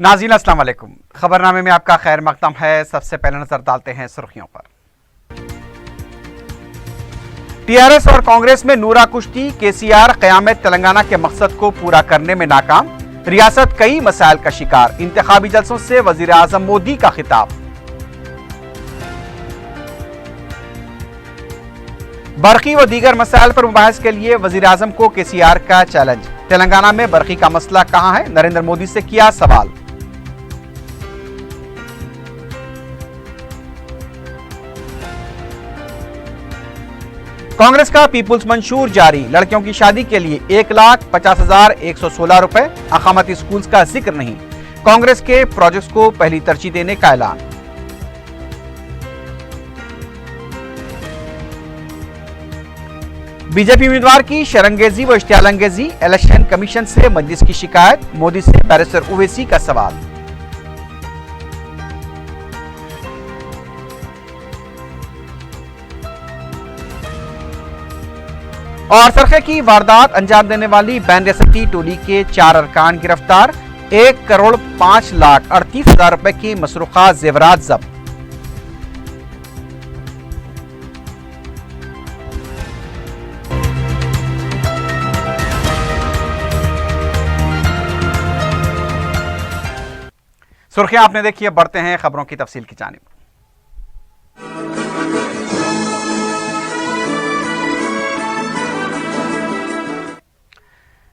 नाज़रीन अस्सलाम वालेकुम। खबरनामे में आपका खैर मकदम है। सबसे पहले नजर डालते हैं सुर्खियों पर। टीआरएस और कांग्रेस में नूरा कुश्ती, केसीआर क़यामत तेलंगाना के मकसद को पूरा करने में नाकाम, रियासत कई मसाइल का शिकार, इंतखाबी जलसों से वजीर आजम मोदी का खिताब। बरकी व दीगर मसाइल पर मुबाहिस के लिए वजीर आजम को केसीआर का चैलेंज, तेलंगाना में बरकी का मसला कहां है, नरेंद्र मोदी से किया सवाल। कांग्रेस का पीपुल्स मंशूर जारी, लड़कियों की शादी के लिए 1,50,116 रुपए, अकामती स्कूल्स का जिक्र नहीं, कांग्रेस के प्रोजेक्ट्स को पहली तरजीह देने का ऐलान। बीजेपी उम्मीदवार की शरंगेजी व इश्तियालंगेजी, इलेक्शन कमीशन से मजलिस की शिकायत, मोदी से बैरिस्टर ओवैसी का सवाल। और सरखे की वारदात अंजाम देने वाली बैन रेसटी टोली के 4 अरकान गिरफ्तार, 1,05,38,000 रुपए की मसरूखा जेवरात जब्त। सुर्खियां आपने देखी है, बढ़ते हैं खबरों की तफसील की जानिब।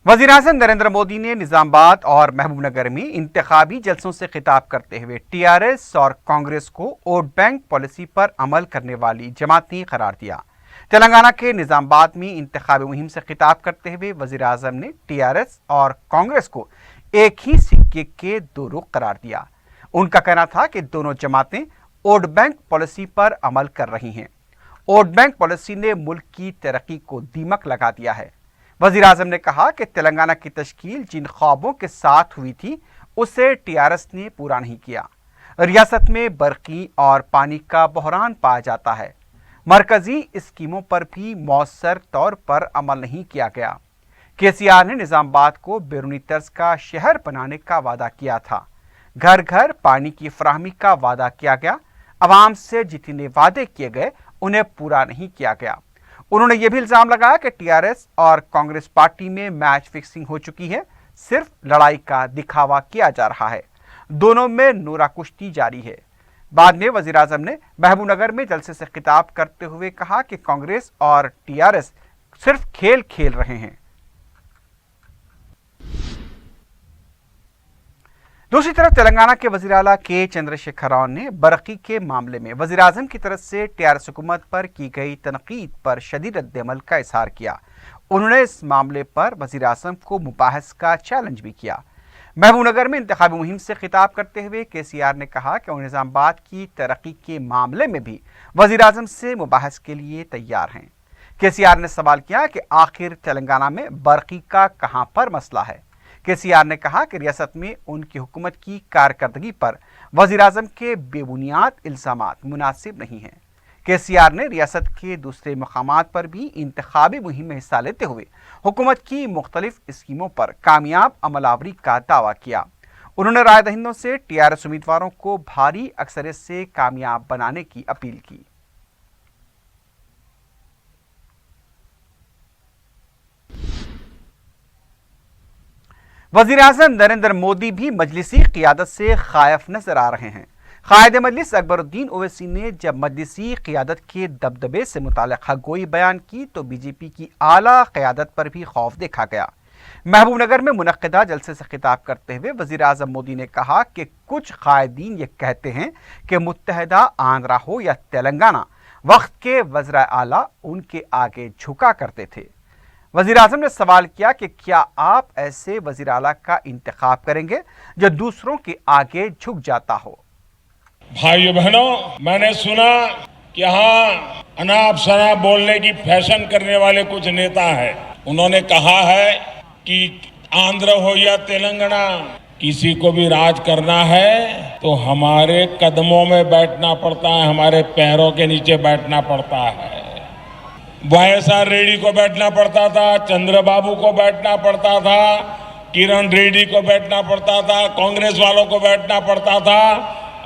वज़ीर-ए-आज़म नरेंद्र मोदी ने निजामाबाद और महबूबनगर में इंतखाबी जलसों से खिताब करते हुए टीआरएस और कांग्रेस को वोट बैंक पॉलिसी पर अमल करने वाली जमाती करार दिया। तेलंगाना के निजामाबाद में इंतखाबी मुहिम से खिताब करते हुए वज़ीर-ए-आज़म ने टीआरएस और कांग्रेस को एक ही सिक्के के दो रुख करार दिया। उनका कहना था कि दोनों जमातें वोट बैंक पॉलिसी पर अमल कर रही हैं। वोट बैंक पॉलिसी ने मुल्क की तरक्की को दीमक लगा दिया है। वज़ीर आज़म ने कहा कि तेलंगाना की तश्कील जिन ख्वाबों के साथ हुई थी उसे टीआरएस ने पूरा नहीं किया। रियासत में बरकी और पानी का बहरान पाया जाता है। मरकजी स्कीमों पर भी मौसर तौर पर अमल नहीं किया गया। केसीआर ने निजामाबाद को बैरूनी तर्ज का शहर बनाने का वादा किया था। घर घर पानी की फराहमी का वादा किया गया। अवाम से जितने वादे किए गए उन्हें पूरा नहीं किया गया। उन्होंने यह भी इल्जाम लगाया कि टीआरएस और कांग्रेस पार्टी में मैच फिक्सिंग हो चुकी है, सिर्फ लड़ाई का दिखावा किया जा रहा है। दोनों में नूरा कुश्ती जारी है। बाद में वज़ीर आज़म ने महबूबनगर में जलसे से खिताब करते हुए कहा कि कांग्रेस और टीआरएस सिर्फ खेल खेल रहे हैं। दूसरी तरफ तेलंगाना के वज़ीर आला के चंद्रशेखर राव ने बरकी के मामले में वज़ीर आज़म की तरफ से टीआरएस हुकूमत पर की गई तनकीद पर शदीद रद्द-ए-अमल का इज़हार किया। उन्होंने इस मामले पर वज़ीर आज़म को मुबाहस का चैलेंज भी किया। महबूबनगर में इंतखाबी मुहिम से खिताब करते हुए केसीआर ने कहा कि वो निज़ामाबाद की तरक्की के मामले में भी वज़ीर आज़म से मुबाहस के लिए तैयार हैं। केसीआर ने सवाल किया कि आखिर तेलंगाना में बरकी का कहां पर मसला है। केसीआर ने कहा कि रियासत में उनकी हुकूमत की कारकर्दगी पर वज़ीर आज़म के बेबुनियाद इल्ज़ामात मुनासिब नहीं हैं। केसीआर ने रियासत के दूसरे मकामात पर भी इंतखाबी मुहिम में हिस्सा लेते हुए हुकूमत की मुख्तलिफ स्कीमों पर कामयाब अमलावरी का दावा किया। उन्होंने राय दहिंदों से टीआरएस उम्मीदवारों को भारी अक्सरियत से कामयाब बनाने की अपील की। वज़ीर-ए-आज़म नरेंद्र मोदी भी मजलिसी क़ियादत से खायफ नजर आ रहे हैं। क़ायद मजलिस अकबरुद्दीन ओवैसी ने जब मजलिसी क़ियादत के दबदबे से मुताल्लिक़ गोई बयान की तो बीजेपी की आला क़ियादत पर भी खौफ देखा गया। महबूबनगर में मुनक़्क़िदा जलसे से खिताब करते हुए वज़ीर-ए-आज़म मोदी ने कहा कि कुछ क़ायदीन ये कहते हैं कि मुत्तहिदा आंध्रा हो या तेलंगाना, वक्त के वज़ीर आला उनके आगे झुका करते थे। वज़ीर आज़म ने सवाल किया कि क्या आप ऐसे वज़ीर आला का इंतखाब करेंगे जो दूसरों के आगे झुक जाता हो। भाइयों बहनों, मैंने सुना कि यहाँ अनाप शनाप बोलने की फैशन करने वाले कुछ नेता हैं। उन्होंने कहा है कि आंध्र हो या तेलंगाना, किसी को भी राज करना है तो हमारे कदमों में बैठना पड़ता है, हमारे पैरों के नीचे बैठना पड़ता है। वाईएसआर रेड्डी को बैठना पड़ता था, चंद्रबाबू को बैठना पड़ता था, किरण रेड्डी को बैठना पड़ता था, कांग्रेस वालों को बैठना पड़ता था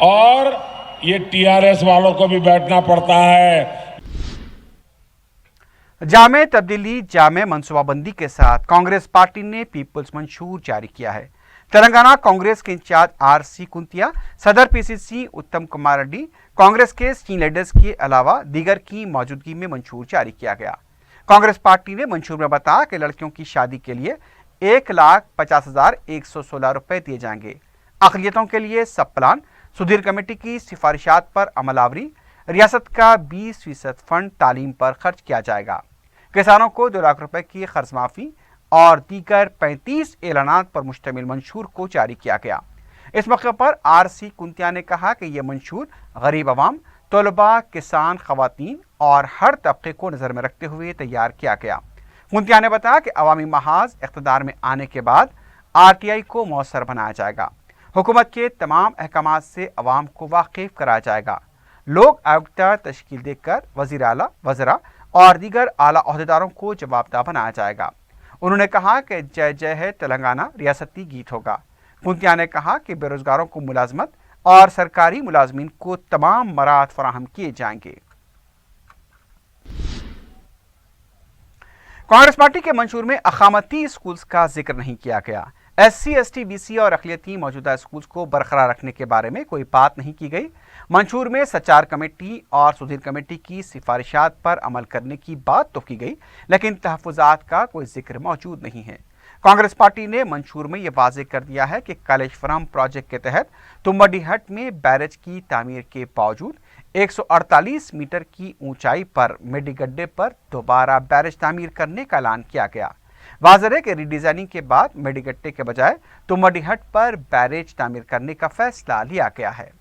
और ये टीआरएस वालों को भी बैठना पड़ता है। जामे तब्दीली जामे मनसूबाबंदी के साथ कांग्रेस पार्टी ने पीपल्स मंशूर जारी किया है। तेलंगाना कांग्रेस के इंचार्ज आरसी कुंतिया, सदर पीसीसी उत्तम कुमार रेड्डी, कांग्रेस के सीनियर लीडर्स के अलावा दीगर की मौजूदगी में मंशूर जारी किया गया। कांग्रेस पार्टी ने मंशूर में बताया कि लड़कियों की शादी के लिए 1,50,116 रुपए दिए जाएंगे। अक़लियतों के लिए सब प्लान, सुधीर कमेटी की सिफारिशात पर अमलावरी, रियासत का 20% फंड तालीम पर खर्च किया जाएगा। किसानों को 2 लाख रुपए की कर्ज माफी और दीगर 35 ऐलानात पर मुश्तमिल मंशूर को जारी किया गया। इस मौके पर आरसी कुंतिया ने कहा कि यह मंशूर गरीब अवाम, तलबा, किसान, खवातीन और हर तबके को नज़र में रखते हुए तैयार किया गया। कुंतिया ने बताया कि अवामी महाज इक़्तिदार में आने के बाद RTI को मौसर बनाया जाएगा। हुकूमत के तमाम अहकामात से अवाम को वाकिफ कराया जाएगा। लोक आयुक्ता तश्कील देकर वज़ीर आला, वज़रा और दीगर आला ओहदेदारों को जवाबदाह बनाया जाएगा। उन्होंने कहा कि जय जय है तेलंगाना रियासती गीत होगा। कुंतिया ने कहा कि बेरोजगारों को मुलाजमत और सरकारी मुलाजमीन को तमाम मराहत फराहम किए जाएंगे। कांग्रेस पार्टी के मंशूर में अखामती स्कूल्स का जिक्र नहीं किया गया। SC, ST, BC और अक़लियती मौजूदा स्कूल्स को बरकरार रखने के बारे में कोई बात नहीं की गई। मंशूर में सचार कमेटी और सुधीर कमेटी की सिफारिशात पर अमल करने की बात तो की गई, लेकिन तहफ़्फ़ुज़ात का कोई जिक्र मौजूद नहीं है। कांग्रेस पार्टी ने मंशूर में यह वाज़ेह कर दिया है कि कालेश्वरम प्रोजेक्ट के तहत तुम्बडीहट में बैरेज की तामीर के बावजूद 148 मीटर की ऊंचाई पर मेडिगड्डे पर दोबारा बैरेज तामीर करने का ऐलान किया गया। वाज़ेह है कि रीडिज़ाइनिंग के बाद मेडिगड्डे के बजाय तुम्बडीहट पर बैरेज तामीर करने का फैसला लिया गया है।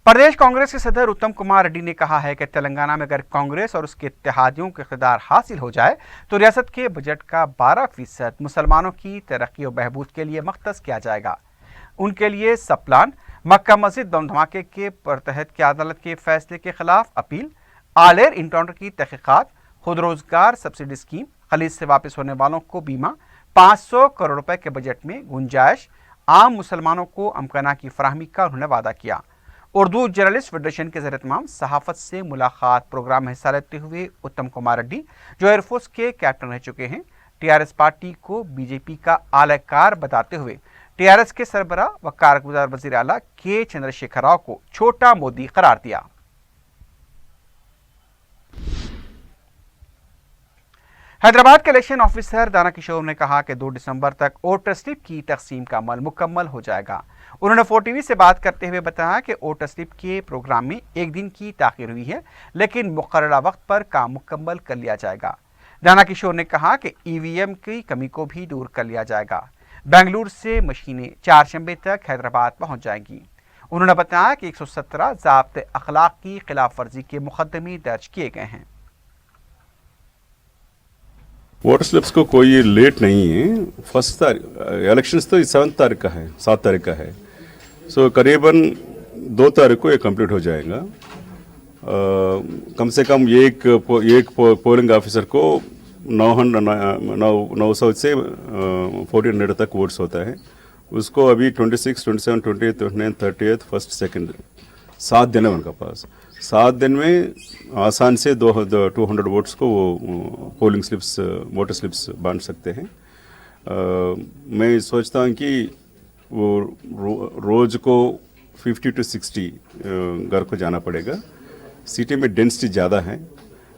प्रदेश कांग्रेस के सदर उत्तम कुमार रेड्डी ने कहा है कि तेलंगाना में अगर कांग्रेस और उसके इत्तेहादियों को इक़्तिदार हासिल हो जाए तो रियासत के बजट का 12% मुसलमानों की तरक्की और बहबूद के लिए मख्तस किया जाएगा। उनके लिए सब प्लान, मक्का मस्जिद बम धमाके के तहत की अदालत के फैसले के खिलाफ अपील, आलेर इनकाउंटर की तहकीकात, खुद रोजगार सब्सिडी स्कीम, खलीज से वापस होने वालों को बीमा, 500 करोड़ रुपए के बजट में गुंजाइश, आम मुसलमानों को अमकना की फराहमी का उन्होंने वादा किया। उर्दू जर्नलिस्ट फेडरेशन के ज़रिए तमाम सहाफ़त से मुलाकात प्रोग्राम में हिस्सा लेते हुए उत्तम कुमार रेड्डी, जो एयरफोर्स के कैप्टन रह चुके हैं, TRS पार्टी को BJP का आलाकार बताते हुए TRS के सरबराह व कारगुजार वज़ीर आला के चंद्रशेखर राव को छोटा मोदी करार दिया। हैदराबाद के इलेक्शन ऑफिसर दाना किशोर ने कहा कि 2 दिसंबर तक वोटर स्लिप की तकसीम का अमल मुकम्मल हो जाएगा। उन्होंने 4TV से बात करते हुए बताया कि वोटर स्लिप के प्रोग्राम में 1 दिन की ताख़ीर हुई है, लेकिन मुक़र्ररा वक्त पर काम मुकम्मल कर लिया जाएगा। दाना किशोर ने कहा कि EVM की कमी को भी दूर कर लिया जाएगा। बेंगलुरु से मशीनें 4 शंबे तक हैदराबाद पहुँच जाएंगी। उन्होंने बताया कि 117 ज़ाब्ते अखलाक की खिलाफ वर्जी के मुकदमे दर्ज किए गए हैं। वोटर स्लिप्स को कोई लेट नहीं है। फर्स्ट तारीख इलेक्शंस तो 7 तारीख का है, 7 तारीख का है। सो करीबन 2 तारीख को ये कंप्लीट हो जाएगा। कम से कम एक पोलिंग ऑफिसर को 900 से 1400 तक वोट्स होता है। उसको अभी 26, 27, 28, 29, 30, 1st, 2nd 7 दिन है उनका पास। 7 दिन में आसान से 200 वोट्स को वो पोलिंग स्लिप्स, वोटर स्लिप्स बांट सकते हैं। मैं सोचता हूँ कि वो रोज़ को 50 to 60 घर को जाना पड़ेगा। सिटी में डेंसिटी ज़्यादा है,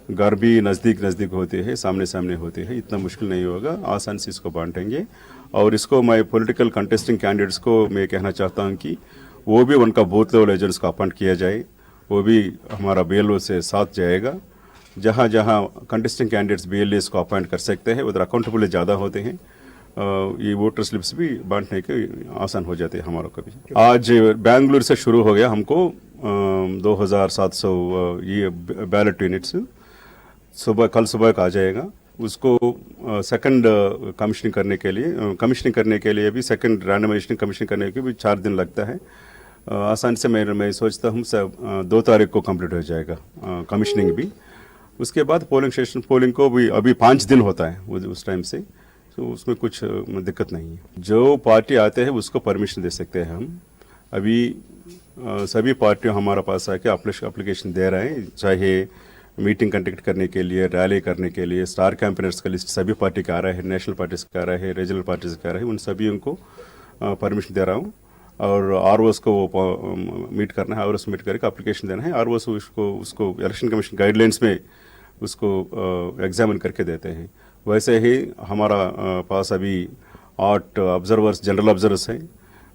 घर भी नज़दीक होते हैं, सामने सामने होते हैं, इतना मुश्किल नहीं होगा, आसान से इसको बांटेंगे। और इसको मैं पॉलिटिकल कंटेस्टिंग कैंडिडेट्स को मैं कहना चाहता हूँ कि वो भी उनका बूथ लेवल एजेंट्स को अपॉइंट किया जाए, वो भी हमारा BLO से साथ जाएगा। जहाँ जहाँ कंटेस्टिंग कैंडिडेट्स BLAs को अपॉइंट कर सकते हैं, उधर अकाउंटेबल ज़्यादा होते हैं, ये वोटर स्लिप्स भी बांटने के आसान हो जाते हैं हमारों को भी। आज बेंगलुरु से शुरू हो गया हमको 2700 ये बैलेट यूनिट्स कल सुबह का आ जाएगा। उसको सेकंड कमीशनिंग करने के लिए भी सेकंड रैंडमाइजेशन कमीशन करने के भी 4 दिन लगता है। आसान से मैं सोचता हूँ 2 तारीख को कंप्लीट हो जाएगा कमीशनिंग भी। उसके बाद पोलिंग को भी अभी 5 दिन होता है उस टाइम से, तो उसमें कुछ दिक्कत नहीं है। जो पार्टी आते हैं उसको परमिशन दे सकते हैं हम। अभी सभी पार्टियों हमारे पास आके एप्लीकेशन दे रहे हैं, चाहे मीटिंग कंडक्ट करने के लिए, रैली करने के लिए। स्टार कैंपेनर्स का लिस्ट सभी पार्टी का आ रहा है, नेशनल पार्टीज का आ रहा है, रीजनल पार्टीज का आ रहा है, उन सभी को परमिशन दे रहा हूँ। और आरओएस को मीट करना है, आरओएस मीट करके एप्लीकेशन देना है, आरओएस उसको इलेक्शन कमीशन गाइडलाइंस में उसको एग्जामिन करके देते हैं। वैसे ही हमारा पास अभी 8 ऑब्जर्वर्स, जनरल ऑब्जर्वर्स हैं,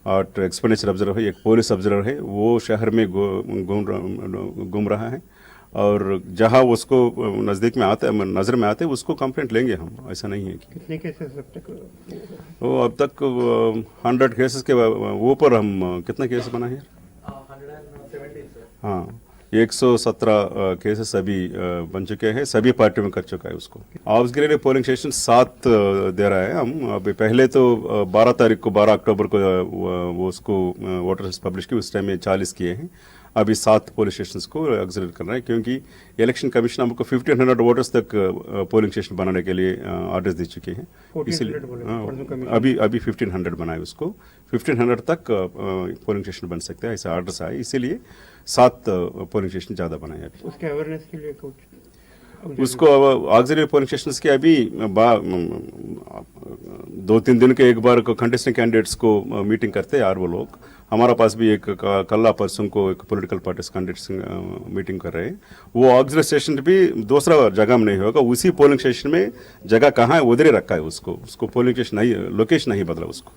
8 एक्सपेंडिचर ऑब्जर्वर है, एक पुलिस ऑब्जर्वर है, वो शहर में घूम रहा है, और जहाँ उसको नज़दीक में आते हैं, नज़र में आते हैं, उसको कंप्लेंट लेंगे हम। ऐसा नहीं है कि कितने केसेस अब तक? वो अब तक 100 केसेस के ऊपर हम कितना केस बना है? 117 सर। हाँ, 117 केसेस अभी बन चुके हैं, सभी पार्टियों में कर चुका है उसको। ऑब्जर्वेटरी पोलिंग स्टेशन 7 दे रहा है हम। अभी पहले तो 12 अक्टूबर को वो उसको वोटर लिस्ट पब्लिश की, उस टाइम में 40 किए हैं। अभी 7 पोलिंग स्टेशन को ऑब्जर्वेट करना है, क्योंकि इलेक्शन कमीशन हमको 1500 वोटर्स तक पोलिंग स्टेशन बनाने के लिए आर्डर्स दे चुके हैं। इसलिए अभी 1500 बनाए, उसको 1500 तक पोलिंग स्टेशन बन सकते हैं, ऐसे आर्डर्स आए, इसीलिए 7 पोलिंग स्टेशन ज़्यादा बनाए अभी। उसके अवेयरनेस के लिए कुछ उसको ऑक्सिलरी पोलिंग स्टेशन के अभी 2-3 दिन के एक बार को कंटेस्टिंग कैंडिडेट्स को मीटिंग करते हैं, और वो लोग हमारा पास भी एक कल्ला परसों को एक पॉलिटिकल पार्टीज कैंडिडेट्स मीटिंग कर रहे हैं। वो ऑक्सिलरी स्टेशन भी दूसरा जगह में नहीं होगा, उसी पोलिंग स्टेशन में जगह कहाँ है उधर ही रखा है उसको पोलिंग स्टेशन नहीं, लोकेशन नहीं बदला उसको।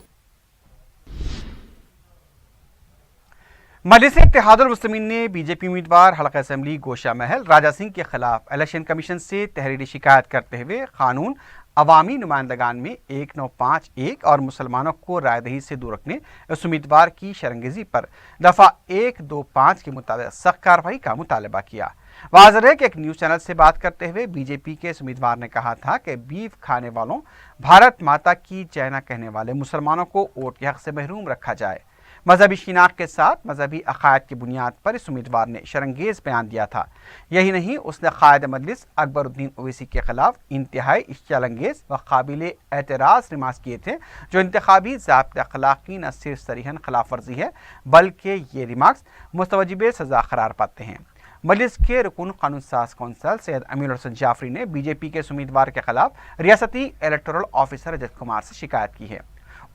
मजलिस इत्तेहादुल मुस्लिमीन ने बीजेपी उम्मीदवार हल्का असेंबली गोशा महल राजा सिंह के खिलाफ इलेक्शन कमीशन से तहरीरी शिकायत करते हुए कानून अवामी नुमाइंदगान में 1951 और मुसलमानों को रायदही से दूर रखने इस उम्मीदवार की शरंगेजी पर दफ़ा 125 के मुताबिक सख्त कार्रवाई का मुतालबा किया। वाज़ेह है कि एक न्यूज़ चैनल से बात करते हुए बीजेपी के इस उम्मीदवार ने कहा था कि बीफ खाने वालों, भारत माता की जय न कहने वाले मुसलमानों को वोट के हक से महरूम रखा जाए। मजहबी शिनाख्त के साथ मजहबी अकायद की बुनियाद पर इस उम्मीदवार ने शरंगेज बयान दिया था। यही नहीं, उसने कायद मजलिस अकबरुद्दीन ओवैसी के खिलाफ इंतहाई इश्तियालंगेज व काबिल एतराज़ रिमार्क्स किए थे, जो इंतखाबी ज़ाब्ते अखलाकी न सिर्फ सरीहन खिलाफ वर्जी है, बल्कि ये रिमार्क्स मुस्तवजिब सज़ा करार पाते हैं। मजलिस के रुकन कानून साज कौंसल सैयद अमीर हसन जाफरी ने बीजेपी के इस उम्मीदवार के खिलाफ रियासती इलेक्टोरल ऑफिसर रजत कुमार से शिकायत की है।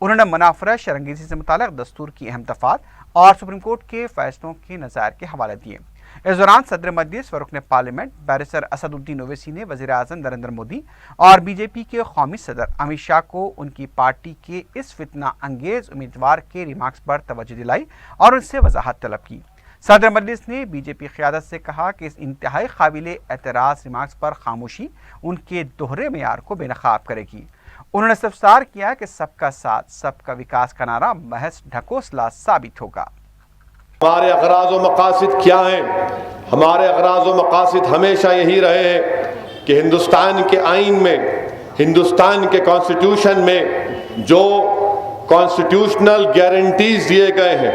उन्होंने मुनाफरत शरंगेजी से मुताल्लिक़ दस्तूर की अहम दफ़ात और सुप्रीम कोर्ट के फैसलों के नज़ायर के हवाले दिए। इस दौरान सदर मजलिस व रुकन पार्लियामेंट बैरिस्टर असदुद्दीन ओवैसी ने वज़ीर आज़म नरेंद्र मोदी और बीजेपी के कौमी सदर अमित शाह को उनकी पार्टी के इस फितना अंगेज उम्मीदवार के रिमार्क्स पर तवज्जो दिलाई और उनसे वजाहत तलब की। सदर मजलिस ने बीजेपी क़यादत से कहा कि इस इंतहाई काबिल एतराज़ रिमार्क्स पर खामोशी उनके दोहरे मेयार को बेनकाब करेगी। उन्होंने इस्तफसार किया कि सबका साथ सबका विकास का नारा महज ढकोसला साबित होगा। हमारे अगराज़ व मकासद क्या हैं? हमारे अगराज़ व मकासद हमेशा यही रहे हैं कि हिंदुस्तान के आइन में, हिंदुस्तान के कॉन्स्टिट्यूशन में जो कॉन्स्टिट्यूशनल गारंटीज दिए गए हैं,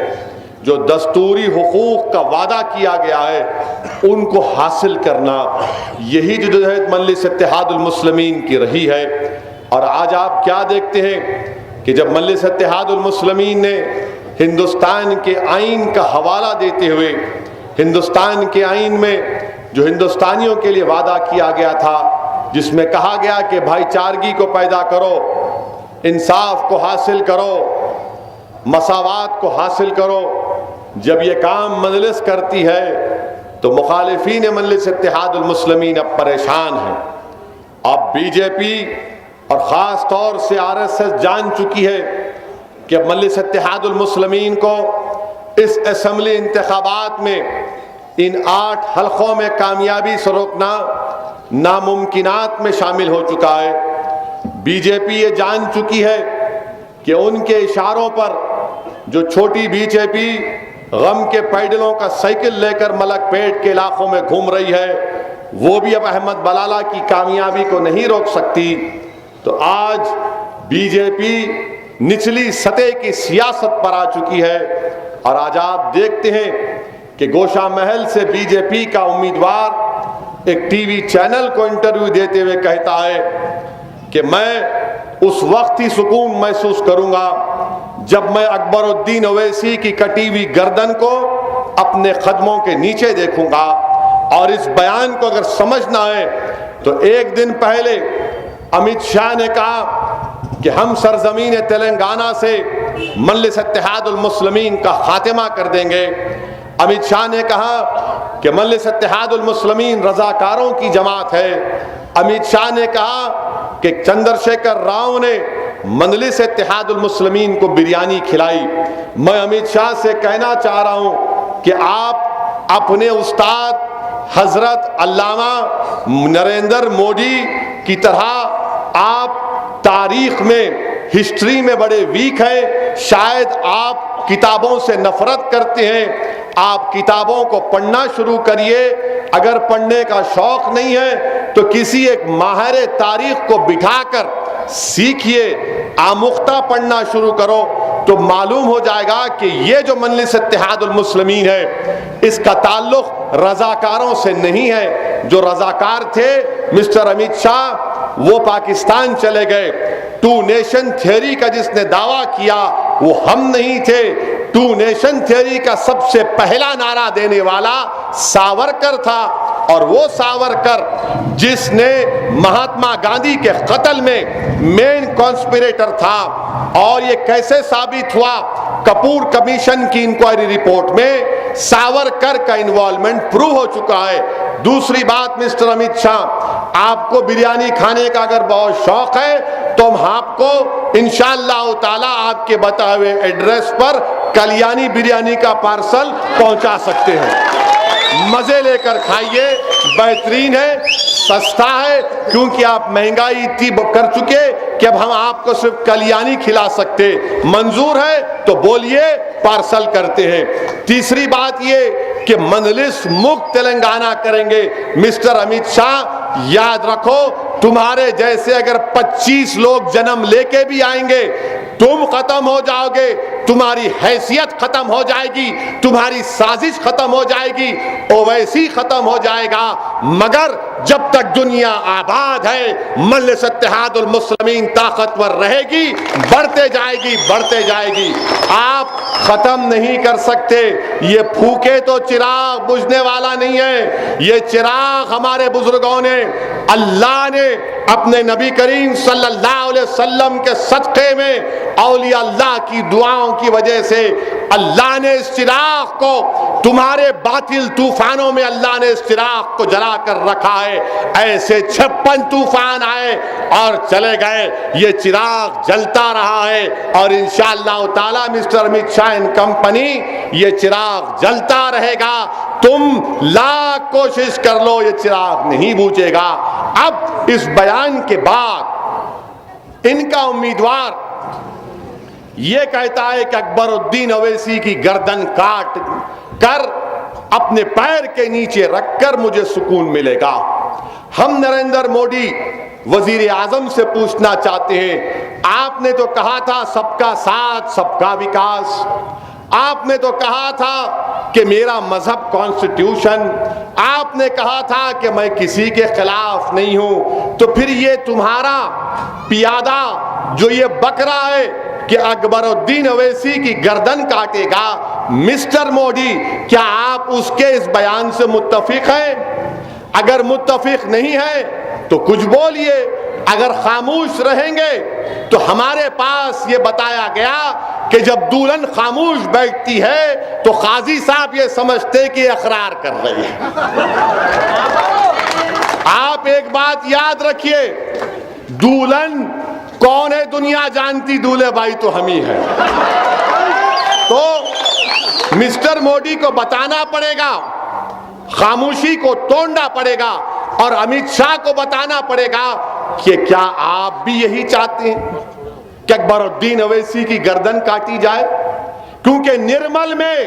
जो दस्तूरी हुकूक का वादा किया गया है, उनको हासिल करना, यही जदोजहद मजलिस इत्तेहादुल मुस्लिमीन की रही है। और आज आप क्या देखते हैं कि जब मजलिस इत्तेहादुल मुस्लिमीन ने हिंदुस्तान के आइन का हवाला देते हुए, हिंदुस्तान के आइन में जो हिंदुस्तानियों के लिए वादा किया गया था, जिसमें कहा गया कि भाईचारगी को पैदा करो, इंसाफ को हासिल करो, मसावात को हासिल करो, जब ये काम मजलिस करती है तो मुखालिफीन मजलिस इत्तेहादुल मुस्लिमीन अब परेशान हैं। अब बीजेपी और ख़ास तौर से आरएसएस जान चुकी है कि अब मजलिस इत्तेहादुल मुस्लिमीन को इस असेंबली इंतखाबात में इन 8 हलकों में कामयाबी से रोकना नामुमकिनात में शामिल हो चुका है। बीजेपी ये जान चुकी है कि उनके इशारों पर जो छोटी बीजेपी गम के पैडलों का साइकिल लेकर मलकपेट के इलाकों में घूम रही है, वो भी अब अहमद बलाला की कामयाबी को नहीं रोक सकती। तो आज बीजेपी निचली सतह की सियासत पर आ चुकी है और आज आप देखते हैं कि गोशा महल से बीजेपी का उम्मीदवार एक टीवी चैनल को इंटरव्यू देते हुए कहता है कि मैं उस वक्त ही सुकून महसूस करूंगा जब मैं अकबरुद्दीन अवैसी की कटी हुई गर्दन को अपने कदमों के नीचे देखूंगा। और इस बयान को अगर समझना है तो एक दिन पहले अमित शाह ने कहा कि हम सरजमीन तेलंगाना से मजलिस इत्तेहादुल मुस्लिमीन का खात्मा कर देंगे। अमित शाह ने कहा कि मजलिस इत्तेहादुल मुस्लिमीन रजाकारों की जमात है। अमित शाह ने कहा कि चंद्रशेखर राव ने मजलिस इत्तेहादुल मुस्लिमीन को बिरयानी खिलाई। मैं अमित शाह से कहना चाह रहा हूं कि आप अपने उस्ताद हजरत अल्लामा नरेंद्र मोदी की तरह आप तारीख में, हिस्ट्री में बड़े वीक हैं। शायद आप किताबों से नफरत करते हैं। आप किताबों को पढ़ना शुरू करिए। अगर पढ़ने का शौक नहीं है तो किसी एक माहिर तारीख को बिठाकर सीखिए, आमुख्ता पढ़ना शुरू करो तो मालूम हो जाएगा कि ये जो मजलिस इत्तेहादुल मुस्लिमीन है इसका ताल्लुक रजाकारों से नहीं है। जो रजाकार थे मिस्टर अमित शाह वो पाकिस्तान चले गए। टू नेशन थियरी का जिसने दावा किया वो हम नहीं थे। टू नेशन थियरी का सबसे पहला नारा देने वाला सावरकर था। और वो सावरकर जिसने महात्मा गांधी के कत्ल में मेन कॉन्स्पिरेटर था। और ये कैसे साबित हुआ? कपूर कमीशन की इंक्वायरी रिपोर्ट में सावरकर का इन्वॉल्वमेंट प्रूव हो चुका है। दूसरी बात मिस्टर अमित शाह, आपको बिरयानी खाने का अगर बहुत शौक है तो हम आपको इंशाअल्लाह ताला आपके बताए हुए एड्रेस पर कल्याणी बिरयानी का पार्सल पहुंचा सकते हैं। मजे लेकर खाइए, बेहतरीन है, सस्ता है, क्योंकि आप महंगाई इतनी कर चुके कि अब हम आपको सिर्फ कल्याणी खिला सकते। मंजूर है तो बोलिए, पार्सल करते हैं। तीसरी बात ये कि मजलिस मुक्त तेलंगाना करेंगे। मिस्टर अमित शाह याद रखो, तुम्हारे जैसे अगर 25 लोग जन्म लेके भी आएंगे तुम खत्म हो जाओगे, तुम्हारी हैसियत खत्म हो जाएगी, तुम्हारी साजिश खत्म हो जाएगी, ओवैसी खत्म हो जाएगा। मगर जब तक दुनिया आबाद है मजलिस इत्तेहादुल मुस्लिमीन ताकतवर रहेगी, बढ़ते जाएगी, बढ़ते जाएगी। आप खत्म नहीं कर सकते। ये फूके तो चिराग बुझने वाला नहीं है। ये चिराग हमारे बुजुर्गों ने, अल्लाह ने अपने नबी करीम सल्लल्लाहु अलैहि वसल्लम के सदक़े में, औलिया अल्लाह की दुआओं की वजह से अल्लाह ने इस चिराग को, तुम्हारे बातिल तूफानों में अल्लाह ने इस चिराग को जला कर रखा है। ऐसे 56 तूफान आए और चले गए, ये चिराग जलता रहा है। और इंशाअल्लाह ताला mister Amit Shah and company, ये चिराग जलता रहेगा। तुम लाख कोशिश कर लो, ये चिराग नहीं बुझेगा। अब इस बयान के बाद इनका उम्मीदवार ये कहता है कि अकबरुद्दीन अवैसी की गर्दन काट कर अपने पैर के नीचे रखकर मुझे सुकून मिलेगा। हम नरेंद्र मोदी वजीर आजम से पूछना चाहते हैं, आपने तो कहा था सबका साथ सबका विकास, आपने तो कहा था कि मेरा मजहब कॉन्स्टिट्यूशन, आपने कहा था कि मैं किसी के खिलाफ नहीं हूं, तो फिर ये तुम्हारा पियादा जो ये बक रहा है कि अकबरुद्दीन अवैसी की गर्दन काटेगा, मिस्टर मोदी क्या आप उसके इस बयान से मुत्तफिक हैं? अगर मुत्तफिक नहीं है तो कुछ बोलिए, अगर खामोश रहेंगे तो हमारे पास ये बताया गया कि जब दुल्हन खामोश बैठती है तो काजी साहब ये समझते कि इकरार कर रही है। आप एक बात याद रखिए, दुल्हन कौन है दुनिया जानती, दूल्हे भाई तो हम ही हैं। तो मिस्टर मोदी को बताना पड़ेगा, खामोशी को तोड़ना पड़ेगा और अमित शाह को बताना पड़ेगा कि क्या आप भी यही चाहते हैं कि अकबरुद्दीन अवैसी की गर्दन काटी जाए? क्योंकि निर्मल में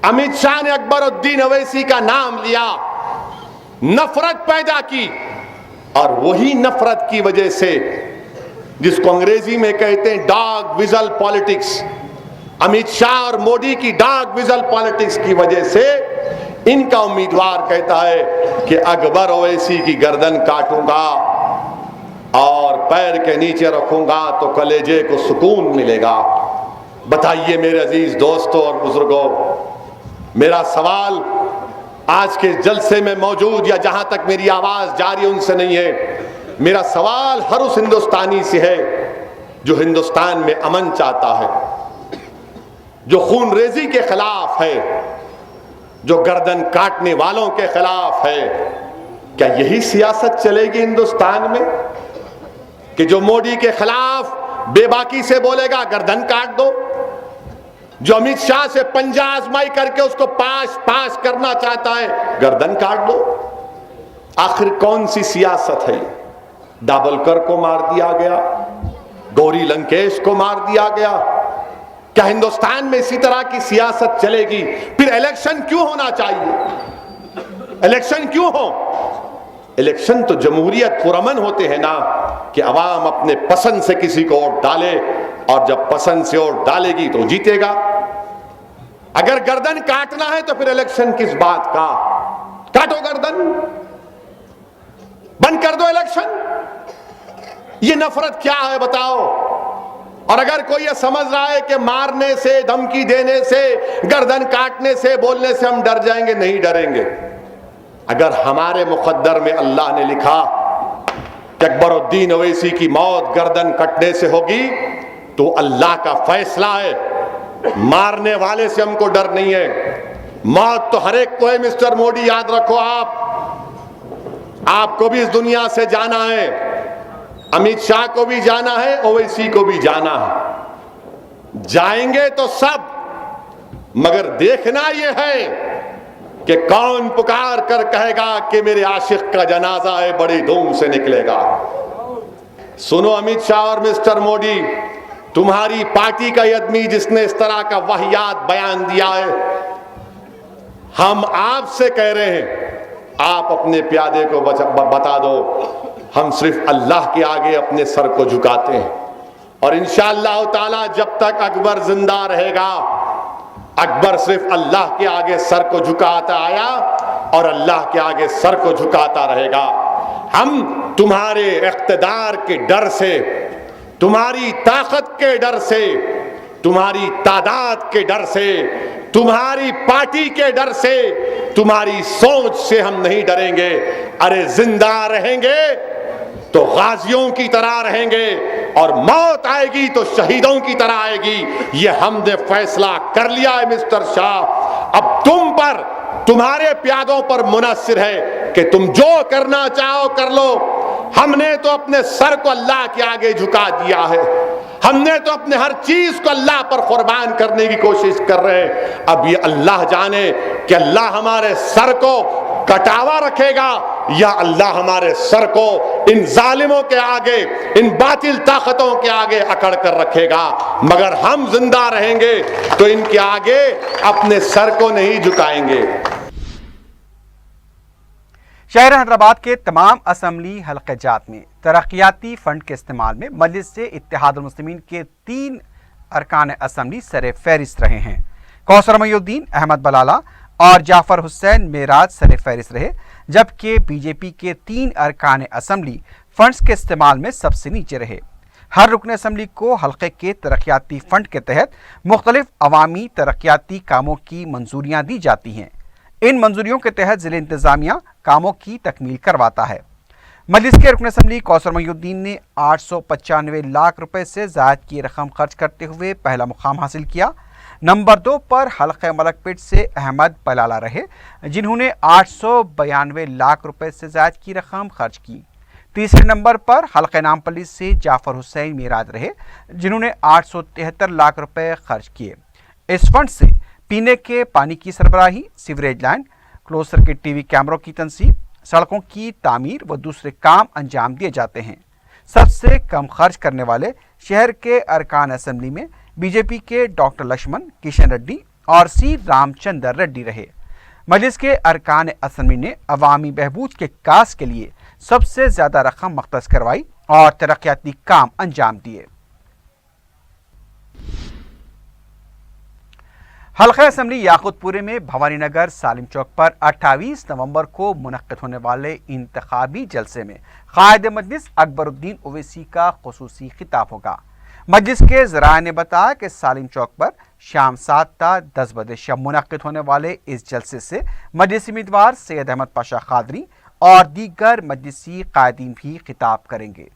अमित शाह ने अकबरुद्दीन अवैसी का नाम लिया, नफरत पैदा की, और वही नफरत की वजह से जिसको अंग्रेजी में कहते हैं dog vigil politics, Amit Shah और मोदी की डॉग विजल पॉलिटिक्स की वजह से इनका उम्मीदवार कहता है कि अकबर ओवैसी की गर्दन काटूंगा और पैर के नीचे रखूंगा तो कलेजे को सुकून मिलेगा। बताइए मेरे अजीज दोस्तों और बुजुर्गों, मेरा सवाल आज के जलसे में मौजूद या जहां तक मेरी आवाज जा रही है उनसे नहीं है, मेरा सवाल हर उस हिंदुस्तानी से है जो हिंदुस्तान में अमन चाहता है, जो खून रेजी के खिलाफ है, जो गर्दन काटने वालों के खिलाफ है। क्या यही सियासत चलेगी हिंदुस्तान में कि जो मोदी के खिलाफ बेबाकी से बोलेगा गर्दन काट दो, जो अमित शाह से पंजा आजमाई करके उसको पास करना चाहता है गर्दन काट दो? आखिर कौन सी सियासत है? दाभोलकर को मार दिया गया, गौरी लंकेश को मार दिया गया। क्या हिंदुस्तान में इसी तरह की सियासत चलेगी? फिर इलेक्शन क्यों होना चाहिए? इलेक्शन क्यों हो? इलेक्शन तो जमहूरियत पुरअमन होते हैं ना, कि अवाम अपने पसंद से किसी को वोट डाले और जब पसंद से वोट डालेगी तो जीतेगा। अगर गर्दन काटना है तो फिर इलेक्शन किस बात का? काटो गर्दन, बंद कर दो इलेक्शन। ये नफरत क्या है बताओ? और अगर कोई ये समझ रहा है कि मारने से, धमकी देने से, गर्दन काटने से, बोलने से हम डर जाएंगे, नहीं डरेंगे। अगर हमारे मुकद्दर में अल्लाह ने लिखा कि अकबरुद्दीन ओवैसी की मौत गर्दन कटने से होगी तो अल्लाह का फैसला है, मारने वाले से हमको डर नहीं है। मौत तो हर एक को है मिस्टर मोदी, याद रखो। आपको भी इस दुनिया से जाना है, अमित शाह को भी जाना है, ओवैसी को भी जाना है। जाएंगे तो सब, मगर देखना यह है कि कौन पुकार कर कहेगा कि मेरे आशिक का जनाजा है, बड़ी धूम से निकलेगा। सुनो अमित शाह और मिस्टर मोदी, तुम्हारी पार्टी का आदमी जिसने इस तरह का वाहियात बयान दिया है, हम आपसे कह रहे हैं आप अपने प्यादे को बता दो, हम सिर्फ अल्लाह के आगे अपने सर को झुकाते हैं और इंशाअल्लाह ताला जब तक अकबर जिंदा रहेगा, अकबर सिर्फ अल्लाह के आगे सर को झुकाता आया और अल्लाह के आगे सर को झुकाता रहेगा। हम तुम्हारे इख्तिदार के डर से, तुम्हारी ताकत के डर से, तुम्हारी तादाद के डर से, तुम्हारी पार्टी के डर से, तुम्हारी सोच से हम नहीं डरेंगे। अरे जिंदा रहेंगे तो गाजियों की तरह रहेंगे और मौत आएगी तो शहीदों की तरह आएगी। ये हमने फैसला कर लिया है मिस्टर शाह। अब तुम पर, तुम्हारे प्यादों पर मुनस्सिर है कि तुम जो करना चाहो कर लो। हमने तो अपने सर को अल्लाह के आगे झुका दिया है, हमने तो अपने हर चीज को अल्लाह पर कुर्बान करने की कोशिश कर रहे हैं। अब ये अल्लाह जाने कि अल्लाह हमारे सर को कटावा रखेगा या अल्लाह हमारे सर को इन जालिमों के आगे, इन बातिल ताकतों के आगे अकड़ कर रखेगा। मगर हम जिंदा रहेंगे तो इनके आगे अपने सर को नहीं झुकाएंगे। शहर हैदराबाद के तमाम असम्बली हल्के जात में तरक्याती फंड के इस्तेमाल में मजलिस से इत्तेहादुल मुस्लिमीन के 3 अरकान असम्बली सरे फहरिस्त रहे हैं। कौसर मोइनुद्दीन, अहमद बलाला और जाफर हुसैन मेराज सरे फहरिस्त रहे, जबकि बीजेपी के 3 अरकान असम्बली फंड्स के इस्तेमाल में सबसे नीचे रहे। हर रुकन असम्बली को हल्के के तरक्याती फंड के तहत मुख्तलिफ अवामी तरक्याती कामों की मंजूरियाँ दी जाती हैं। इन मंजूरियों के तहत जिले इंतजामिया कामों की तकमील करवाता है। मजलिस के रुकन असम्बली कौसर मोइनुद्दीन ने 895 लाख रुपए से ज़ायद की रकम खर्च करते हुए पहला मुकाम हासिल किया। नंबर 2 पर हल्के मलकपेट से अहमद बलाला रहे, जिन्होंने 892 लाख रुपए से ज़ायद की रकम खर्च की। तीसरे नंबर पर हल्के नामपल्ली से जाफर हुसैन मेराज रहे, जिन्होंने 873 लाख रुपए खर्च किए। इस फंड से पीने के पानी की सरबराही, sewerage line, close circuit TV कैमरों की तनसीब, सड़कों की तामीर व दूसरे काम अंजाम दिए जाते हैं। सबसे कम खर्च करने वाले शहर के अरकान असम्बली में बीजेपी के डॉक्टर लक्ष्मण, किशन रेड्डी और सी रामचंद्र रेड्डी रहे। मजलिस के अरकान असम्बली ने अवामी बहबूद के कास के लिए सबसे ज्यादा रकम मख्तस करवाई और तरक्याती काम अंजाम दिए। हल्का असम्बली याकुतपुरे में भवानी नगर सालिम चौक पर 28 नवंबर को मुनक्किद होने वाले इंतखाबी जलसे में कायद मजलिस अकबरुद्दीन ओवैसी का खुसूसी खिताब होगा। मजलिस के ज़राए ने बताया कि सालिम चौक पर शाम 7 ता 10 बजे शब मुनक्किद होने वाले इस जलसे से मजलिसी उम्मीदवार सैयद अहमद पाशा कादरी और दीगर मजलिसी कायदीन भी खिताब करेंगे।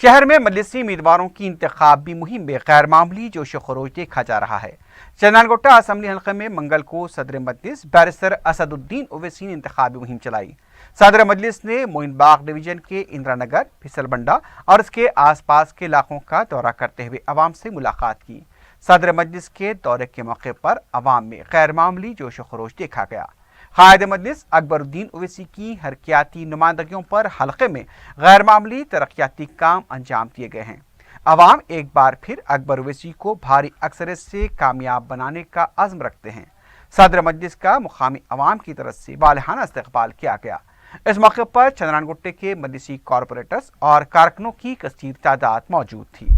शहर में मजलिसी उम्मीदवारों की इंतखाबी मुहिम में गैर मामूली जोश खरोश देखा जा रहा है। चंदनगोटा असम्बली हल्के में मंगल को सदर मजलिस बैरिस्टर असदुद्दीन ओवैसी ने इंतखाबी मुहिम चलाई। सदर मजलिस ने मोइन बाग डिवीजन के इंदिरा नगर, फिसलबंडा और इसके आसपास के इलाकों का दौरा करते हुए अवाम से मुलाकात की। सदर मजलिस के दौरे के मौके पर अवाम में गैर मामूली जोश खरोश देखा गया। कायद मजलिस अकबरुद्दीन ओवैसी की हरकियाती नुमाइंदगियों पर हल्के में गैर मामूली तरक्याती काम अंजाम दिए गए हैं। अवाम एक बार फिर अकबर ओवैसी को भारी अक्सरियत से कामयाब बनाने का अज़्म रखते हैं। सदर मजलिस का मुकामी अवाम की तरफ से वालिहाना इस्तकबाल किया गया। इस मौके पर चंद्रानगुट्टे के मजलिसी कॉरपोरेटर्स और कारकुनों की कसीर तादाद मौजूद थी।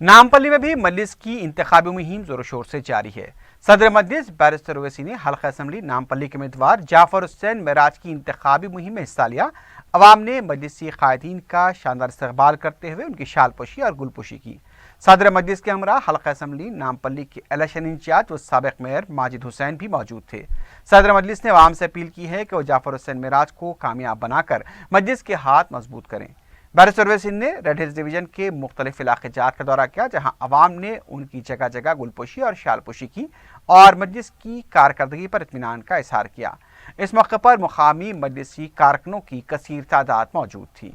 नामपल्ली में भी मजलिस की इंतखाबी मुहिम जोर शोर से जारी है। सदर मजलिस बैरिस्टर ओवैसी ने हल्का असम्बली नामपल्ली के उम्मीदवार जाफर हुसैन मेराज की इंतखाबी मुहिम में हिस्सा लिया। अवाम ने मजलिसी कायदीन का शानदार इस्तकबाल करते हुए उनकी शालपोशी और गुलपोशी की। सदर मजलिस के हमरा हल्का असम्बली नामपल्ली के इलेक्शन इंचार्ज व साबिक मेयर माजिद हुसैन भी मौजूद थे। सदर मजलिस ने अवाम से अपील की है कि वो जाफर हुसैन मेराज को कामयाब बनाकर मजलिस के हाथ मजबूत करें। बैरिस्टर ओवैसी ने रेड हिल्स डिवीजन के मुख्तलिफ इलाके जात का दौरा किया, जहां अवाम ने उनकी जगह जगह गुलपोशी और शालपोशी की और मजलिस की कारकर्दगी पर इत्मीनान का इजहार किया। इस मौके पर मुकामी मजलिसी कारकुनों की कसीर तादाद मौजूद थी।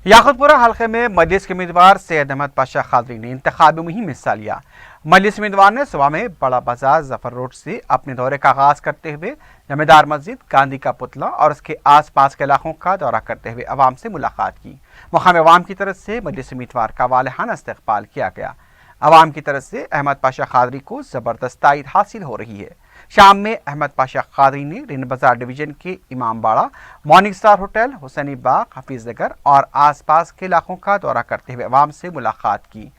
याकुतपुरा हल्के में मजलिस के उम्मीदवार सैयद अहमद पाशा खादरी ने इंतखाबी मुहिम में हिस्सा लिया। मजलिस उम्मीदवार ने सुबह में बड़ा बाजार जफर रोड से अपने दौरे का आगाज करते हुए जमींदार मस्जिद, गांधी का पुतला और उसके आस पास के इलाकों का दौरा करते हुए अवाम से मुलाकात की। मुकामी अवाम की तरफ से मजलिस उम्मीदवार का वालिहाना इस्तकबाल किया गया। अवाम की तरफ से अहमद पाशा खादरी को जबरदस्त तायद हासिल हो रही है। शाम में अहमद पाशा खादरी ने रिन बाजार डिवीजन के Imambara, morning star hotel, Husaini Bagh, Hafeez Nagar और आसपास के इलाकों का दौरा करते हुए अवाम से मुलाकात की।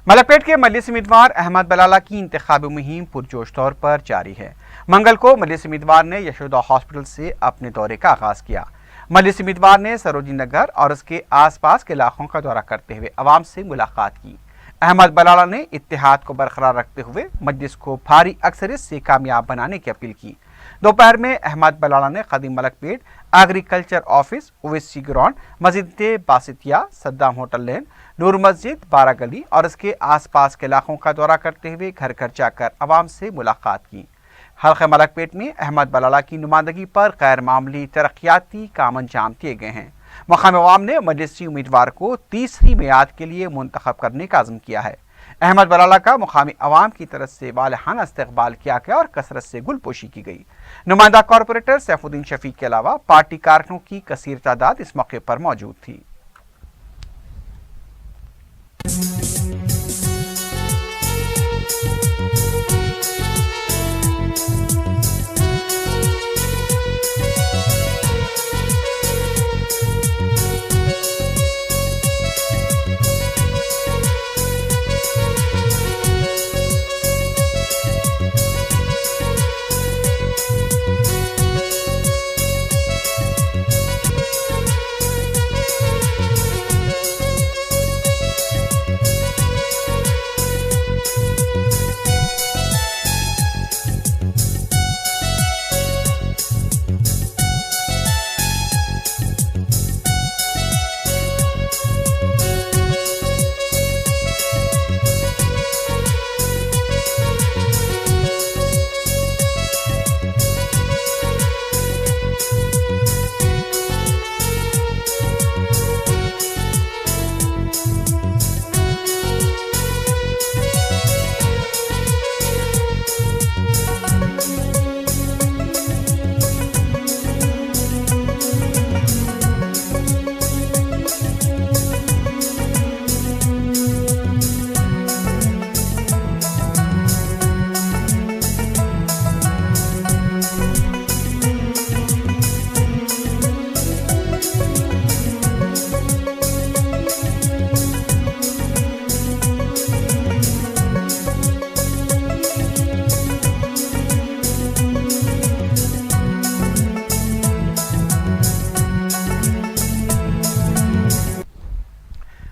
मलकपेट के मजलिस उम्मीदवार अहमद बलाला की इंतखाबी मुहिम पुरजोश तौर पर जारी है। मंगल को मजलिस उम्मीदवार ने यशोदा हॉस्पिटल से अपने दौरे का आगाज किया। मजलिस उम्मीदवार ने सरोजी नगर और उसके आसपास के इलाकों का दौरा करते हुए अवाम से मुलाकात की। अहमद बलाला ने इत्तेहाद को बरकरार रखते हुए मजलिस को भारी अक्सरियत से कामयाब बनाने की अपील की। दोपहर में अहमद बलाला ने कदीम Malakpet, agriculture office, Owaisi ground, मस्जिद बासितिया, सद्दाम होटल लेन, नूर मस्जिद, बारा गली और इसके आसपास के इलाकों का दौरा करते हुए घर घर जाकर अवाम से मुलाकात की। हल्के मलकपेट में अहमद बलाला की नुमाइंदगी पर गैर मामूली तरक्याती काम अंजाम दिए गए हैं। मुकामी अवाम ने मजलिसी उम्मीदवार को तीसरी मियाद के लिए मुंतखब करने का अज़्म किया है। अहमद बलाला का मुकामी अवाम की तरफ से वालिहाना इस्तकबाल किया गया और कसरत से गुलपोशी की गई। नुमाइंदा कॉरपोरेटर सैफुद्दीन शफीक के अलावा पार्टी कारकुनों की कसीर तादाद इस मौके पर मौजूद थी।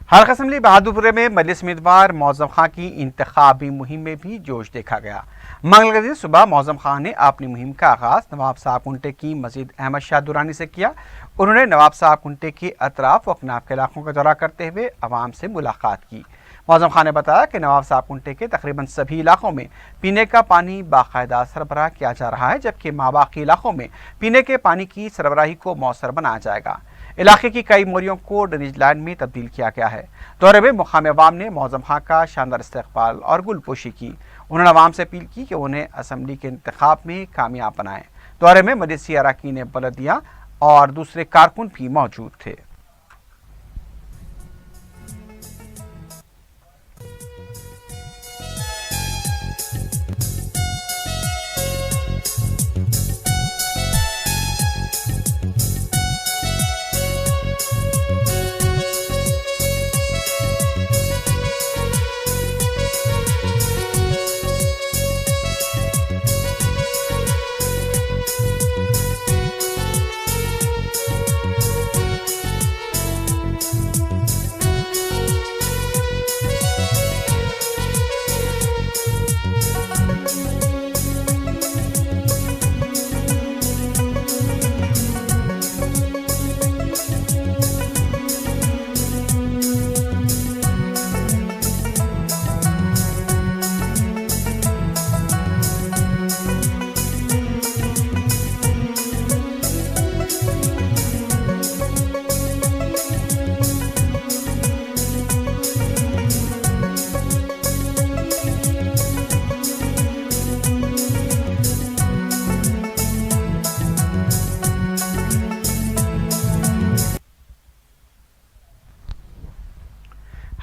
हल्का असम्बली बहादुरपुर में मजलिस उम्मीदवार मौजम खां की इंतखाबी मुहिम में भी जोश देखा गया। मंगल के दिन सुबह मौजम खां ने अपनी मुहिम का आगाज नवाब साहब कुंटे की मस्जिद अहमद शाह दुरानी से किया। उन्होंने नवाब साहब कुंटे के अतराफ व अकनाफ के इलाकों का दौरा करते हुए अवाम से मुलाकात की। मौजम खां ने बताया कि नवाब साहब कुंटे के तकरीबन सभी इलाकों में पीने का पानी बाकायदा सरबराह किया जा रहा है, जबकि माबाकी इलाकों में पीने के पानी की सरबराही को मौसर बनाया जाएगा। इलाके की कई मोरियों को ड्रेनेज लाइन में तब्दील किया गया है। दौरे में मुकामी अवाम ने मौजम खां का शानदार इस्तकबाल और गुलपोशी की। उन्होंने अवाम से अपील की कि उन्हें असम्बली के इंतखाब में कामयाब बनाएं। दौरे में मजलिसी अरकान बलदिया और दूसरे कारकुन भी मौजूद थे।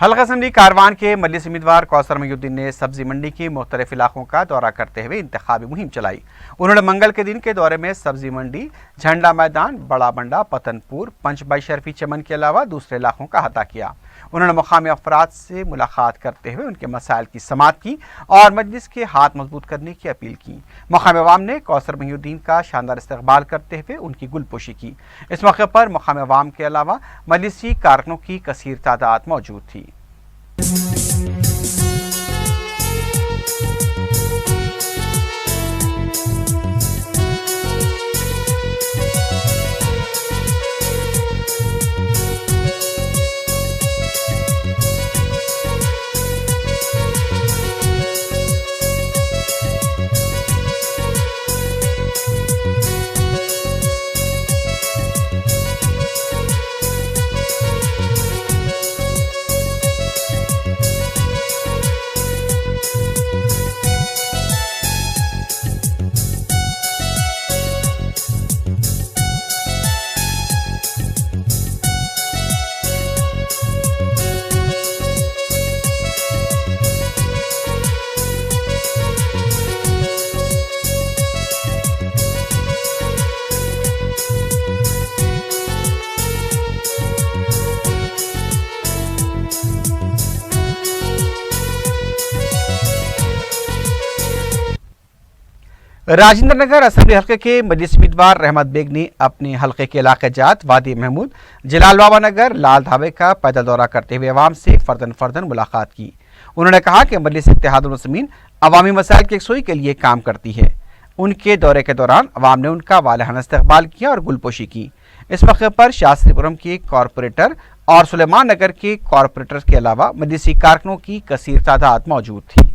हल्का असम्बली कारवान के मजलिस उम्मीदवार कौसर मोहिउद्दीन ने सब्जी मंडी के मुख्तलिफ इलाकों का दौरा करते हुए इंतखाबी मुहिम चलाई। उन्होंने मंगल के दिन के दौरे में सब्जी मंडी, झंडा मैदान, बड़ा बंडा, पतनपुर, पंचबाई शर्फी चमन के अलावा दूसरे इलाकों का अहाता किया। उन्होंने मकामी अफराद से मुलाकात करते हुए उनके मसाइल की समाअत की और मजलिस के हाथ मजबूत करने की अपील की। मकामी अवाम ने कौसर मोहिउद्दीन का शानदार इस्तकबाल करते हुए उनकी गुलपोशी की। इस मौके पर मकामी अवाम के अलावा मजलिसी कारकुनों की कसीर तादाद मौजूद थी। राजेंद्र नगर असेंबली हल्के के मजलिस उम्मीदवार रहमत बेग ने अपने हल्के के इलाके जात वादी महमूद, जलाल बाबा नगर, लाल ढाबे का पैदल दौरा करते हुए अवाम से फर्दन फर्दन मुलाकात की। उन्होंने कहा कि मजलिस इत्तेहादुल मुस्लिमीन अवामी मसाइल की यकसुई के लिए काम करती है। उनके दौरे के दौरान अवाम ने उनका वालिहाना इस्तकबाल किया और गुलपोशी की। इस मौके पर शास्त्रीपुरम के कॉरपोरेटर और सुलेमान नगर के कॉरपोरेटर के अलावा मजलिसी कारकुनों की कसीर तादाद मौजूद थी।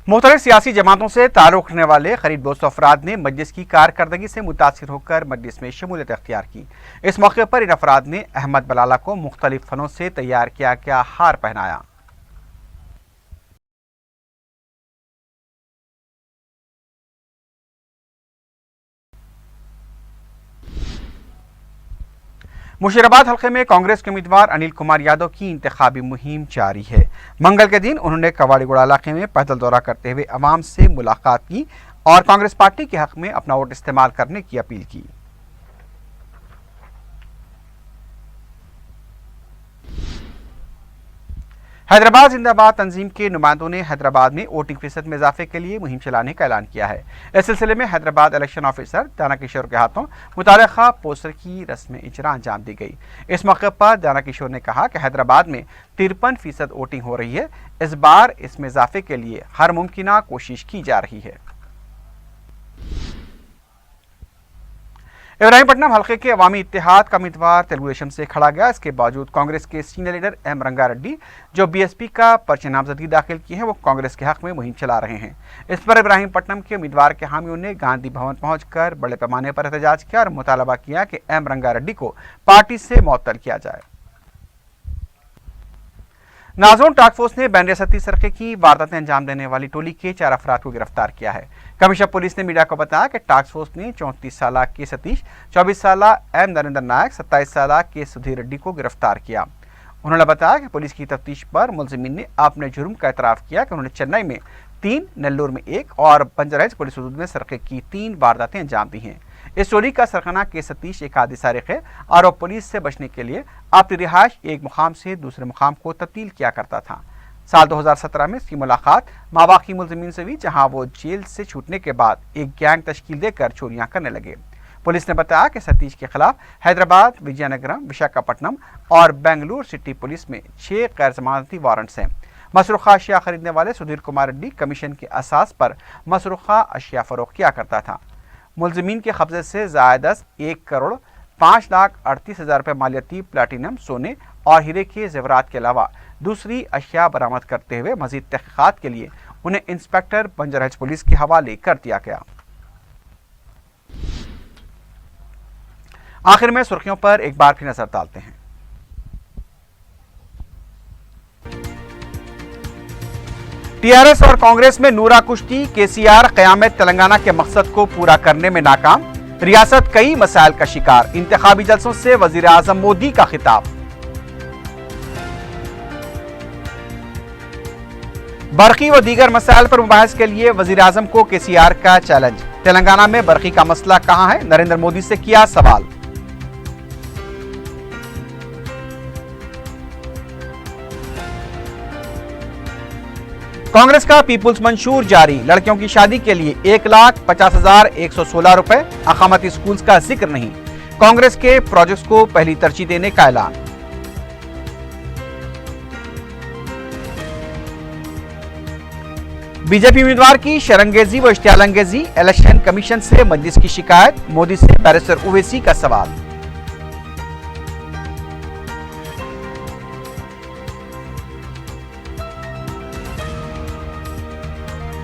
मुख्तलिफ सियासी जमातों से ताल्लुक़ रखने वाले करीब 200 अफराद ने मजलिस की कारकर्दगी से मुतासिर होकर मजलिस में शमूलियत अख्तियार की। इस मौके पर इन अफराद ने अहमद बलाला को मुख्तलिफ फनों से तैयार किया गया हार पहनाया। मुशीराबाद हल्के में कांग्रेस के उम्मीदवार अनिल कुमार यादव की इंतखाबी मुहिम जारी है। मंगल के दिन उन्होंने कवाड़ीगुड़ा इलाके में पैदल दौरा करते हुए अवाम से मुलाकात की और कांग्रेस पार्टी के हक में अपना वोट इस्तेमाल करने की अपील की। हैदराबाद जिंदाबाद तंजीम के नुमाइंदों ने हैदराबाद में वोटिंग फीसद में इजाफे के लिए मुहिम चलाने का ऐलान किया है। इस सिलसिले में हैदराबाद इलेक्शन ऑफिसर दाना किशोर के हाथों मुताल्लिका पोस्टर की रस्म इजरा अंजाम दी गई। इस मौके पर दाना किशोर ने कहा कि हैदराबाद में 53% वोटिंग हो रही है। इस बार इसमें इजाफे के लिए हर मुमकिना कोशिश की जा रही है। इब्राहिमपट्टनम हल्के के अवामी इत्तेहाद का उम्मीदवार तेलुगु देशम से खड़ा गया। इसके बावजूद कांग्रेस के सीनियर लीडर एम रंगारेड्डी जो बीएसपी का पर्चे नामजदगी दाखिल किए हैं वो कांग्रेस के हक में मुहिम चला रहे हैं। इस पर इब्राहिमपट्टनम के उम्मीदवार के हामियों ने गांधी भवन पहुंचकर बड़े पैमाने पर एहतजाज किया और मुतालबा किया कि एम रंगारेड्डी को पार्टी से मुअत्तल किया जाए। नाज़ोन टास्क फोर्स ने बैंड-ए-सती सरके की वारदातें अंजाम देने वाली टोली के 4 अफराद को गिरफ्तार किया है। कमिश्नर पुलिस ने मीडिया को बताया कि टास्क फोर्स ने 34 साल के सतीश, 24 साल एम नरेंद्र नायक, 27 साल के सुधीर रेड्डी को गिरफ्तार किया। उन्होंने बताया कि पुलिस की तफ्तीश पर मुलजिमीन ने अपने जुर्म का एतराफ़ किया कि उन्होंने चेन्नई में 3, नेल्लोर में 1 और बंजराइज पुलिस हदूद में सरके की 3 वारदातें अंजाम दी हैं। इस टोली का सरगना के सतीश एक आदि सारिक है और वो पुलिस से बचने के लिए अपनी रिहाइश एक मुकाम से दूसरे मुकाम को तब्दील किया करता था। साल 2017 में इसकी मुलाकात मावाकी मुलजिमीन से हुई, जहां वो जेल से छूटने के बाद एक गैंग तश्कील देकर चोरियां करने लगे। पुलिस ने बताया कि सतीश के खिलाफ हैदराबाद, विजयनगरम, विशाखापट्टनम और बेंगलुरु सिटी पुलिस में 6 गैर जमानती वारंट्स हैं। मसरूखा अशिया खरीदने वाले सुधीर कुमार रेड्डी कमीशन के असास पर मसरूखा अशिया फरोख्त किया करता था। मुलजिमीन के कब्जे से ज़ायदस 1,05,38,000 रुपये मालियती प्लाटिनम, सोने और हीरे के जेवरात के अलावा दूसरी अशिया बरामद करते हुए मजीद तहकीकात के लिए उन्हें इंस्पेक्टर बंजरहज पुलिस के हवाले कर दिया गया। आखिर में सुर्खियों पर एक बार फिर नजर डालते हैं। टीआरएस और कांग्रेस में नूरा कुश्ती, केसीआर क़यामत तेलंगाना के मकसद को पूरा करने में नाकाम, रियासत कई मसाइल का शिकार, इंतखाबी जलसों से वजीर आजम मोदी का खिताब। बरकी व दीगर मसाइल पर मुबाहिस के लिए वजीर आजम को केसीआर का चैलेंज, तेलंगाना में बरकी का मसला कहां है, नरेंद्र मोदी से किया सवाल। कांग्रेस का पीपुल्स मंशूर जारी, लड़कियों की शादी के लिए 1,50,116 रुपए, अकामती स्कूल्स का जिक्र नहीं, कांग्रेस के प्रोजेक्ट्स को पहली तरजीह देने का ऐलान। बीजेपी उम्मीदवार की शरंगेजी व इश्तियालंगेजी, इलेक्शन कमीशन से मजलिस की शिकायत, मोदी से बैरिस्टर ओवैसी का सवाल।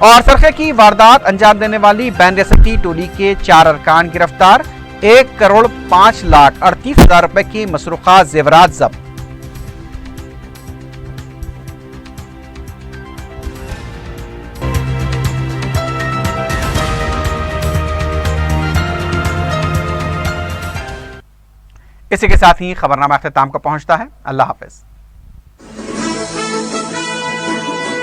और सरखे की वारदात अंजाम देने वाली बैंड-ए-सती टोली के 4 अरकान गिरफ्तार, 1,05,38,000 रुपए की मसरूखा जेवरात जब्त। इसी के साथ ही खबरनामा अख्ताम को पहुंचता है। अल्लाह हाफिज।